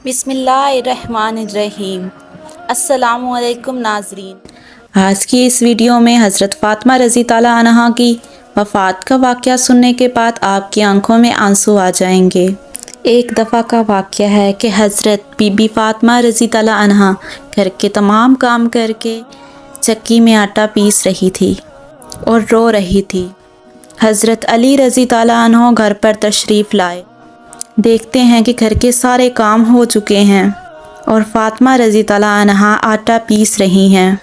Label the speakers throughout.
Speaker 1: بسم اللہ الرحمن الرحیم۔ السلام علیکم ناظرین، آج کی اس ویڈیو میں حضرت فاطمہ رضی تعالیٰ عنہا کی وفات کا واقعہ سننے کے بعد آپ کی آنکھوں میں آنسو آ جائیں گے۔ ایک دفعہ کا واقعہ ہے کہ حضرت بی بی فاطمہ رضی تعالیٰ عنہا گھر کے تمام کام کر کے چکی میں آٹا پیس رہی تھی اور رو رہی تھی۔ حضرت علی رضی تعالیٰ عنہ گھر پر تشریف لائے، دیکھتے ہیں کہ گھر کے سارے کام ہو چکے ہیں اور فاطمہ رضی تعالیٰ عنہا آٹا پیس رہی ہیں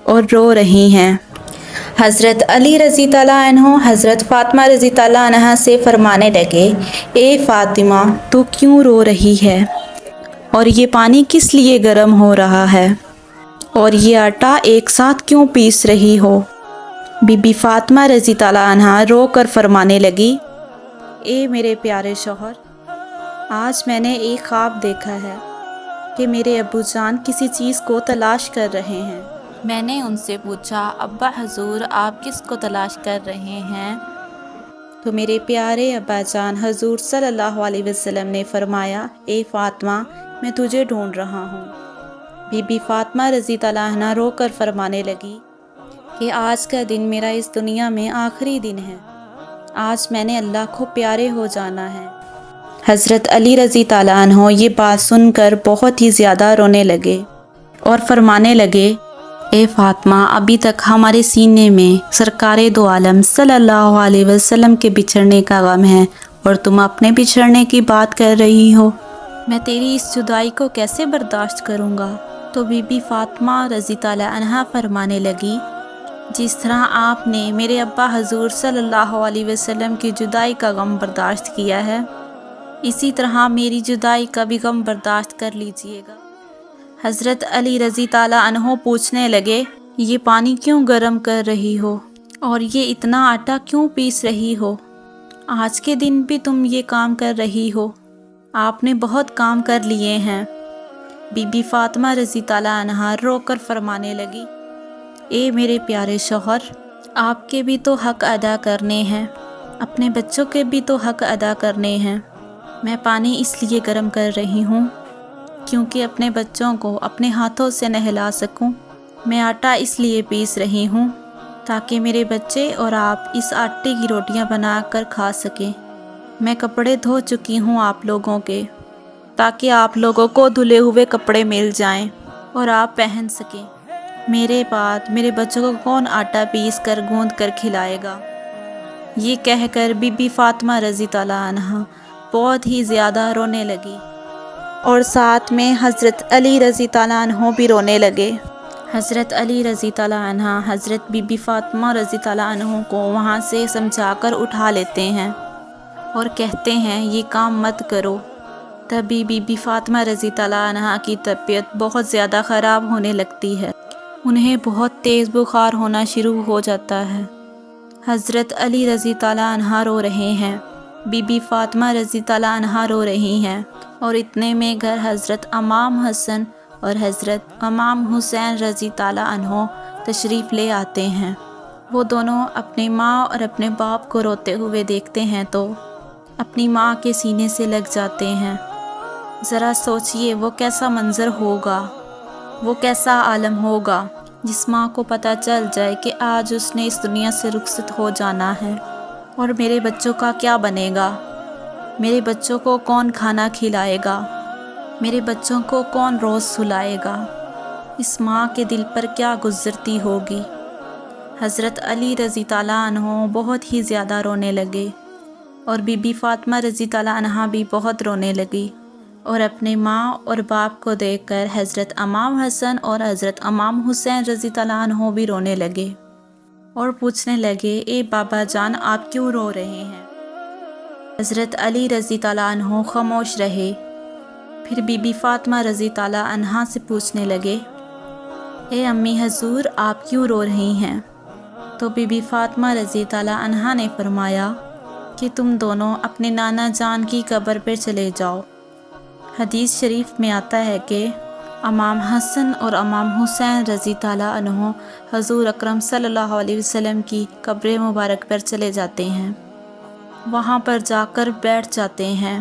Speaker 1: اور رو رہی ہیں۔ حضرت علی رضی تعالیٰ عنہ حضرت فاطمہ رضی تعالیٰ عنہا سے فرمانے لگے، اے فاطمہ، تو کیوں رو رہی ہے اور یہ پانی کس لیے گرم ہو رہا ہے اور یہ آٹا ایک ساتھ کیوں پیس رہی ہو؟ بی بی فاطمہ رضی تعالیٰ عنہا رو کر فرمانے لگی، اے میرے پیارے شوہر، آج میں نے ایک خواب دیکھا ہے کہ میرے ابو جان کسی چیز کو تلاش کر رہے ہیں۔ میں نے ان سے پوچھا، ابا حضور آپ کس کو تلاش کر رہے ہیں؟ تو میرے پیارے ابا جان حضور صلی اللہ علیہ وسلم نے فرمایا، اے فاطمہ، میں تجھے ڈھونڈ رہا ہوں۔ بی بی فاطمہ رضی تعالیٰ عنہا رو کر فرمانے لگی کہ آج کا دن میرا اس دنیا میں آخری دن ہے، آج میں نے اللہ کو پیارے ہو جانا ہے۔ حضرت علی رضی تعالیٰ عنہ یہ بات سن کر بہت ہی زیادہ رونے لگے اور فرمانے لگے، اے فاطمہ، ابھی تک ہمارے سینے میں سرکار دو عالم صلی اللہ علیہ وسلم کے بچھڑنے کا غم ہے اور تم اپنے بچھڑنے کی بات کر رہی ہو، میں تیری اس جدائی کو کیسے برداشت کروں گا؟ تو بی بی فاطمہ رضی تعالیٰ عنہا فرمانے لگی، جس طرح آپ نے میرے ابا حضور صلی اللہ علیہ وسلم کی جدائی کا غم برداشت کیا ہے، اسی طرح میری جدائی کا بھی غم برداشت کر لیجئے گا۔ حضرت علی رضی تعالیٰ عنہ پوچھنے لگے، یہ پانی کیوں گرم کر رہی ہو اور یہ اتنا آٹا کیوں پیس رہی ہو؟ آج کے دن بھی تم یہ کام کر رہی ہو، آپ نے بہت کام کر لیے ہیں۔ بی بی فاطمہ رضی تعالیٰ عنہا رو کر فرمانے لگی، اے میرے پیارے شوہر، آپ کے بھی تو حق ادا کرنے ہیں، اپنے بچوں کے بھی تو حق ادا کرنے ہیں۔ میں پانی اس لیے گرم کر رہی ہوں کیونکہ اپنے بچوں کو اپنے ہاتھوں سے نہلا سکوں۔ میں آٹا اس لیے پیس رہی ہوں تاکہ میرے بچے اور آپ اس آٹے کی روٹیاں بنا کر کھا سکیں۔ میں کپڑے دھو چکی ہوں آپ لوگوں کے، تاکہ آپ لوگوں کو دھلے ہوئے کپڑے مل جائیں اور آپ پہن سکیں۔ میرے بعد میرے بچوں کو کون آٹا پیس کر گوندھ کر کھلائے گا؟ یہ کہہ کر بی بی فاطمہ رضی تعالیٰ عنہا بہت ہی زیادہ رونے لگی اور ساتھ میں حضرت علی رضی تعالیٰ عنہ بھی رونے لگے۔ حضرت علی رضی تعالیٰ عنہ حضرت بی بی فاطمہ رضی تعالیٰ عنہ کو وہاں سے سمجھا کر اٹھا لیتے ہیں اور کہتے ہیں، یہ کام مت کرو۔ تبھی بی بی فاطمہ رضی تعالیٰ عنہ کی طبیعت بہت زیادہ خراب ہونے لگتی ہے، انہیں بہت تیز بخار ہونا شروع ہو جاتا ہے۔ حضرت علی رضی تعالیٰ عنہ رو رہے ہیں، بی بی فاطمہ رضی تعالیٰ عنہا رو رہی ہیں اور اتنے میں گھر حضرت امام حسن اور حضرت امام حسین رضی تعالیٰ عنہ تشریف لے آتے ہیں۔ وہ دونوں اپنے ماں اور اپنے باپ کو روتے ہوئے دیکھتے ہیں تو اپنی ماں کے سینے سے لگ جاتے ہیں۔ ذرا سوچئے وہ کیسا منظر ہوگا، وہ کیسا عالم ہوگا جس ماں کو پتہ چل جائے کہ آج اس نے اس دنیا سے رخصت ہو جانا ہے، اور میرے بچوں کا کیا بنے گا؟ میرے بچوں کو کون کھانا کھلائے گا؟ میرے بچوں کو کون روز سلائے گا؟ اس ماں کے دل پر کیا گزرتی ہوگی؟ حضرت علی رضی تعالیٰ عنہ بہت ہی زیادہ رونے لگے اور بی بی فاطمہ رضی تعالیٰ عنہ بھی بہت رونے لگی اور اپنے ماں اور باپ کو دیکھ کر حضرت امام حسن اور حضرت امام حسین رضی تعالیٰ عنہ بھی رونے لگے اور پوچھنے لگے، اے بابا جان، آپ کیوں رو رہے ہیں؟ حضرت علی رضی تعالیٰ عنہ خاموش رہے۔ پھر بی بی فاطمہ رضی تعالیٰ عنہا سے پوچھنے لگے، اے امی حضور، آپ کیوں رو رہی ہیں؟ تو بی بی فاطمہ رضی تعالیٰ عنہا نے فرمایا کہ تم دونوں اپنے نانا جان کی قبر پر چلے جاؤ۔ حدیث شریف میں آتا ہے کہ امام حسن اور امام حسین رضی تعالیٰ عنہ حضور اکرم صلی اللہ علیہ وسلم کی قبر مبارک پر چلے جاتے ہیں، وہاں پر جا کر بیٹھ جاتے ہیں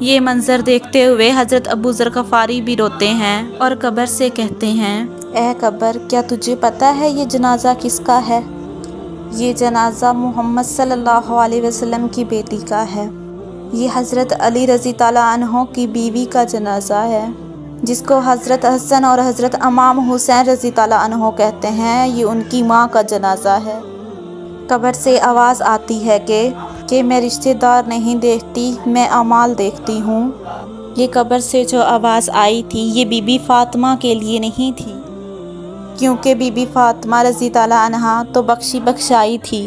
Speaker 1: یہ منظر دیکھتے ہوئے حضرت ابو ذر غفاری بھی روتے ہیں اور قبر سے کہتے ہیں، اے قبر، کیا تجھے پتہ ہے یہ جنازہ کس کا ہے؟ یہ جنازہ محمد صلی اللہ علیہ وسلم کی بیٹی کا ہے۔ یہ حضرت علی رضی تعالیٰ عنہ کی بیوی کا جنازہ ہے، جس کو حضرت حسن اور حضرت امام حسین رضی تعالیٰ عنہ کہتے ہیں۔ یہ ان کی ماں کا جنازہ ہے۔ قبر سے آواز آتی ہے کہ میں رشتہ دار نہیں دیکھتی، میں اعمال دیکھتی ہوں۔ یہ قبر سے جو آواز آئی تھی یہ بی بی فاطمہ کے لیے نہیں تھی، کیونکہ بی بی فاطمہ رضی تعالیٰ عنہا تو بخشی بخشائی تھی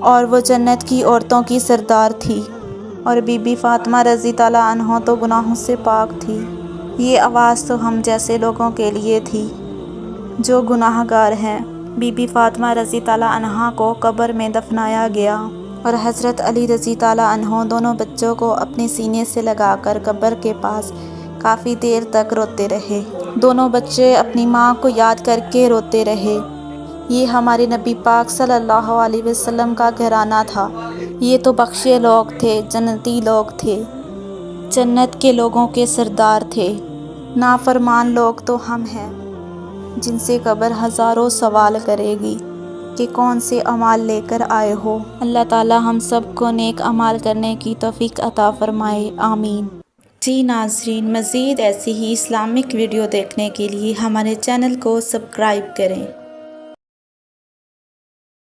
Speaker 1: اور وہ جنت کی عورتوں کی سردار تھی، اور بی بی فاطمہ رضی تعالیٰ عنہ تو گناہوں سے پاک تھی۔ یہ آواز تو ہم جیسے لوگوں کے لیے تھی جو گناہ گار ہیں۔ بی بی فاطمہ رضی تعالیٰ عنہا کو قبر میں دفنایا گیا اور حضرت علی رضی تعالیٰ عنہ دونوں بچوں کو اپنے سینے سے لگا کر قبر کے پاس کافی دیر تک روتے رہے۔ دونوں بچے اپنی ماں کو یاد کر کے روتے رہے۔ یہ ہمارے نبی پاک صلی اللہ علیہ وسلم کا گھرانہ تھا۔ یہ تو بخشے لوگ تھے، جنتی لوگ تھے، جنت کے لوگوں کے سردار تھے۔ نافرمان لوگ تو ہم ہیں، جن سے قبر ہزاروں سوال کرے گی کہ کون سے اعمال لے کر آئے ہو۔ اللہ تعالیٰ ہم سب کو نیک اعمال کرنے کی توفیق عطا فرمائے، آمین۔ جی ناظرین، مزید ایسی ہی اسلامک ویڈیو دیکھنے کے لیے ہمارے چینل کو سبسکرائب کریں۔